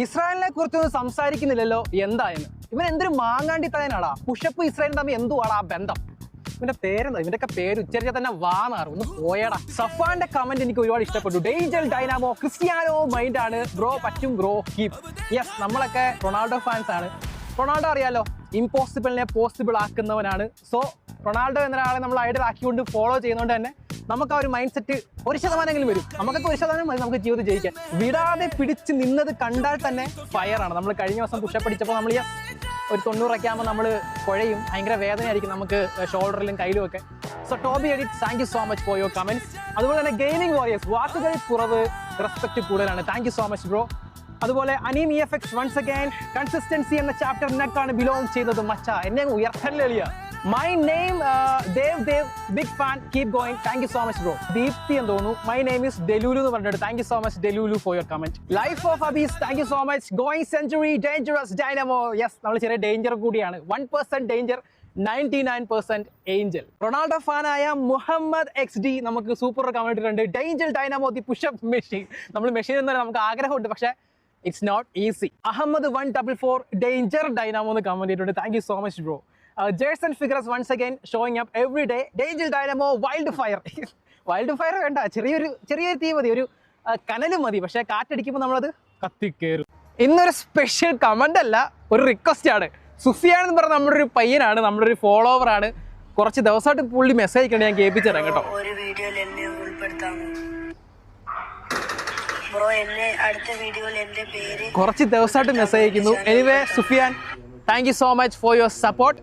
ഇസ്രായേലിനെ കുറിച്ചൊന്നും സംസാരിക്കുന്നില്ലല്ലോ എന്തായെന്ന്. ഇവൻ എന്തൊരു മാങ്ങാണ്ടി തലനാടാ. പുഷപ്പ് ഇസ്രായേലും തമ്മിൽ എന്തുവാടാ ബന്ധം? ഇവന്റെ പേരെന്താ? ഇവന്റെയൊക്കെ പേര് ഉച്ചരിച്ചാൽ തന്നെ വാന്നാറ്. ഒന്ന് പോയടാ. സഫാന്റെ കമന്റ് എനിക്ക് ഒരുപാട് ഇഷ്ടപ്പെട്ടു. ഡേഞ്ചർ ഡൈനാമോ ക്രിസ്ത്യാനോ മൈൻഡ് ആണ് ബ്രോ, പറ്റും ബ്രോ കീപ്. യെസ്, നമ്മളൊക്കെ റൊണാൾഡോ ഫാൻസ് ആണ്. റൊണാൾഡോ അറിയാലോ, ഇമ്പോസിബിളിനെ പോസിബിൾ ആക്കുന്നവനാണ്. സോ റൊണാൾഡോ എന്നൊരാളെ നമ്മൾ ഐഡൽ ആക്കിക്കൊണ്ട് ഫോളോ ചെയ്യുന്നതുകൊണ്ട് തന്നെ നമുക്ക് ആ ഒരു മൈൻഡ് സെറ്റ് 1% വരും. നമുക്കൊക്കെ 1% മതി നമുക്ക് ജീവിതം ജയിക്കാൻ. വിടാതെ പിടിച്ച് നിന്നത് കണ്ടാൽ തന്നെ ഫയറാണ്. നമ്മൾ കഴിഞ്ഞ ദിവസം പുഷപ്പ് അടിച്ചപ്പോൾ നമ്മൾ ഒരു 90 ആകുമ്പോൾ നമ്മൾ കുഴയും, ഭയങ്കര വേദനയായിരിക്കും നമുക്ക് ഷോൾഡറിലും കയ്യിലും ഒക്കെ. So Toby edit, thank you so much for your comments. അതുപോലെ തന്നെ ഗെയിമിംഗ് വാരിയേഴ്സ്, വാക്കുകൾ കുറവ്, റെസ്പെക്ട് കൂടുതലാണ്. Thank you so much bro. അതുപോലെ Aneem EFX once again, consistency എന്ന ചാപ്റ്റർ നിനക്കാണ് ബിലോങ് ചെയ്തത് മച്ച, എന്നെ ഉയർത്തലിയ. My name Dev, big fan, keep going. Thank you so much bro. Deepti എന്ന് തോന്നുന്നു. മൈ നെയിം ഈസ് ഡെലൂലു എന്ന് പറഞ്ഞിട്ട് thank you so much delulu for your comment. Life of അബീസ്, thank you so much. Going century, dangerous dynamo. Yes, നമ്മൾ ചെറിയ danger കൂടിയാണ്. 1% danger, 99% angel. Ronaldo ഫാനായ Muhammad XD നമുക്ക് സൂപ്പർ കമന്റ് ഇട്ടിട്ടുണ്ട്. Danger dynamo the pushup machine. നമ്മൾ machine എന്ന് പറയാൻ നമുക്ക് ആഗ്രഹമുണ്ട്, പക്ഷേ it's not easy. Ahmed 144 danger dynamo എന്ന് കമന്റ് ചെയ്തിട്ടുണ്ട്. Thank you so much bro. Jerson Figueras once again showing up every day. Danger dynamo wild fire. Wild fire വേണ്ട, ചെറിയൊരു തീ മതി, ഒരു കനല് മതി. പക്ഷേ കാറ്റടിക്കുമ്പോൾ നമ്മളത് കത്തിക്കേറും. ഇന്നൊരു സ്പെഷ്യൽ കമന്റ് അല്ല, ഒരു റിക്വസ്റ്റ് ആണ്. സുഫിയാൻ എന്ന് പറഞ്ഞ നമ്മുടെ ഒരു പയ്യനാണ്, നമ്മുടെ ഒരു ഫോളോവർ ആണ്. കുറച്ച് ദിവസമായിട്ട് പുള്ളി മെസ്സേജ് അയക്കണേ, ഞാൻ കേൾപ്പിച്ചേരാം കേട്ടോ. ഒരു വീഡിയോയിൽ എന്നെ ഉൾപ്പെടുത്താമോ ബ്രോ? അടുത്ത വീഡിയോയിൽ എന്റെ പേര് കുറച്ച് ദിവസമായിട്ട് മെസ്സേജ് അയക്കുന്നു. Anyway Sufiyan, thank you so much for your support.